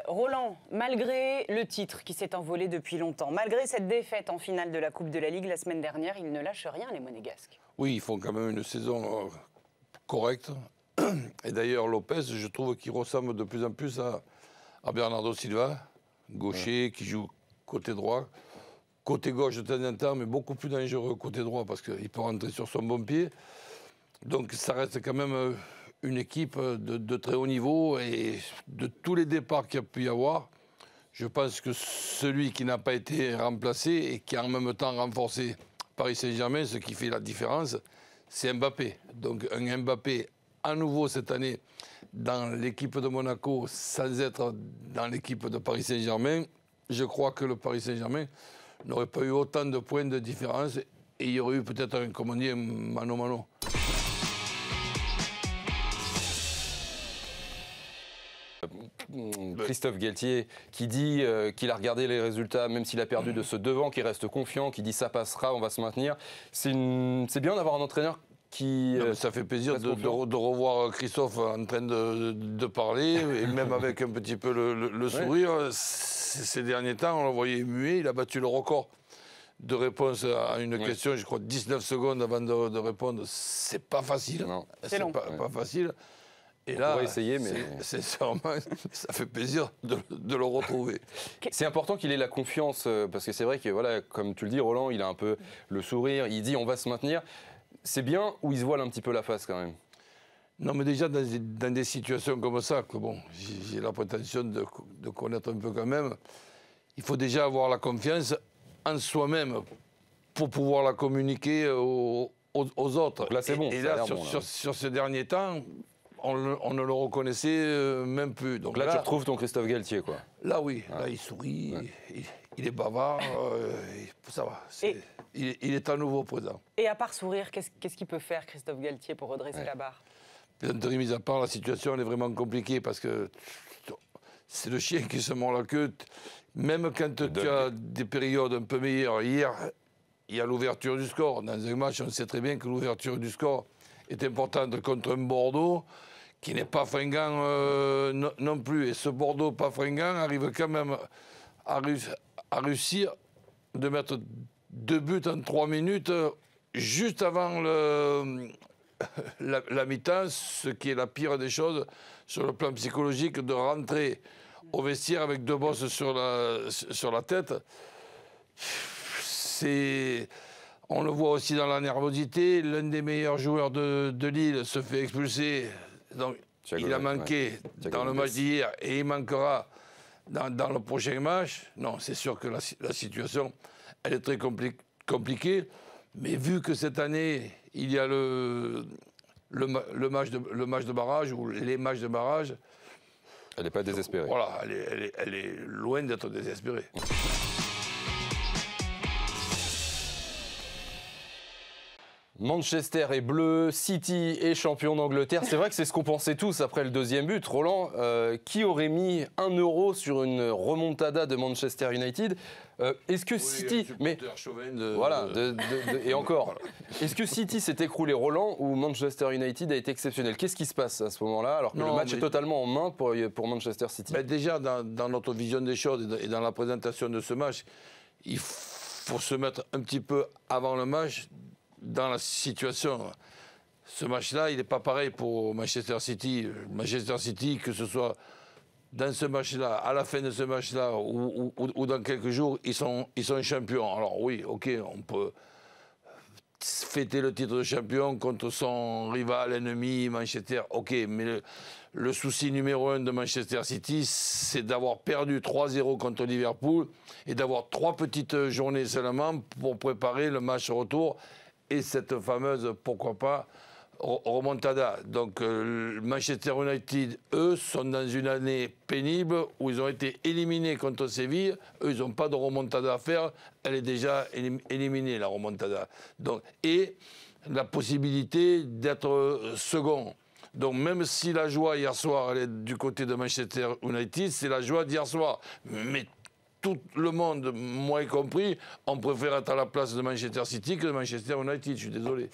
Roland, malgré le titre qui s'est envolé depuis longtemps, malgré cette défaite en finale de la Coupe de la Ligue la semaine dernière, ils ne lâchent rien, les Monégasques. Oui, ils font quand même une saison correcte. Et d'ailleurs, Lopez, je trouve qu'il ressemble de plus en plus à Bernardo Silva, gaucher, qui joue côté droit. Côté gauche de temps en temps, mais beaucoup plus dangereux côté droit parce qu'il peut rentrer sur son bon pied. Donc ça reste quand même une équipe de très haut niveau. Et de tous les départs qu'il y a pu y avoir, je pense que celui qui n'a pas été remplacé et qui a en même temps renforcé Paris Saint-Germain, ce qui fait la différence, c'est Mbappé. Donc un Mbappé à nouveau cette année dans l'équipe de Monaco sans être dans l'équipe de Paris Saint-Germain, je crois que le Paris Saint-Germain n'aurait pas eu autant de points de différence et il y aurait eu peut-être, comme on dit, un mano-mano. Christophe Galtier qui dit qu'il a regardé les résultats, même s'il a perdu de ce devant, qui reste confiant, qui dit ça passera, on va se maintenir. C'est bien d'avoir un entraîneur qui... ça fait plaisir de revoir Christophe en train de parler, et même avec un petit peu le sourire. Ces derniers temps, on le voyait muet, il a battu le record de réponse à une question, je crois 19 secondes avant de répondre. C'est pas facile. C'est long. Pas facile. Et là, on va essayer, mais ça fait plaisir de le retrouver. C'est important qu'il ait la confiance, parce que c'est vrai que, voilà, comme tu le dis, Roland, il a un peu le sourire, il dit on va se maintenir. C'est bien ou il se voile un petit peu la face quand même? Non, mais déjà dans des situations comme ça, que bon, j'ai la prétention de connaître un peu quand même, il faut déjà avoir la confiance en soi-même pour pouvoir la communiquer aux autres. Donc là, c'est bon. Et là, sur ces derniers temps, on ne le reconnaissait même plus. Donc là, tu retrouves ton Christophe Galtier, quoi. Là, oui. Là, il sourit, il est bavard, ça va. Il est à nouveau présent. Et à part sourire, qu'est-ce qu'il peut faire, Christophe Galtier, pour redresser la barre? Plaisanterie mise à part, la situation elle est vraiment compliquée parce que c'est le chien qui se mord la queue. Même quand tu as des périodes un peu meilleures. Hier, il y a l'ouverture du score. Dans un match, on sait très bien que l'ouverture du score est importante contre un Bordeaux qui n'est pas fringant non plus. Et ce Bordeaux pas fringant arrive quand même à réussir de mettre 2 buts en 3 minutes juste avant la mi-temps, ce qui est la pire des choses sur le plan psychologique, de rentrer au vestiaire avec 2 bosses sur la tête. On le voit aussi dans la nervosité. L'un des meilleurs joueurs de Lille se fait expulser. Donc, il a manqué dans le match d'hier et il manquera dans le prochain match. Non, c'est sûr que la situation, elle est très compliquée. Mais vu que cette année, il y a le match de barrage ou les matchs de barrage... Elle n'est pas désespérée. Voilà, elle est loin d'être désespérée. Manchester est bleu, City est champion d'Angleterre. C'est vrai que c'est ce qu'on pensait tous après le 2e but. Roland, qui aurait mis 1 euro sur une remontada de Manchester United? Est-ce que City... Mais voilà, et encore. Est-ce que City s'est écroulé, Roland, ou Manchester United a été exceptionnel? Qu'est-ce qui se passe à ce moment-là, alors que le match est totalement en main pour Manchester City? Déjà, dans notre vision des choses et dans la présentation de ce match, il faut se mettre un petit peu avant le match dans la situation. Ce match-là, il n'est pas pareil pour Manchester City. Manchester City, que ce soit dans ce match-là, à la fin de ce match-là, ou dans quelques jours, ils sont champions. Alors oui, ok, on peut fêter le titre de champion contre son rival, ennemi, Manchester, ok, mais le souci numéro 1 de Manchester City, c'est d'avoir perdu 3-0 contre Liverpool et d'avoir 3 petites journées seulement pour préparer le match retour et cette fameuse, pourquoi pas, remontada. Donc Manchester United, eux, sont dans une année pénible où ils ont été éliminés contre Séville. Eux, ils n'ont pas de remontada à faire. Elle est déjà éliminée, la remontada. Donc, et la possibilité d'être second. Donc même si la joie hier soir, elle est du côté de Manchester United, c'est la joie d'hier soir. Mais tout le monde, moi y compris, on préfère être à la place de Manchester City que de Manchester United. Je suis désolé.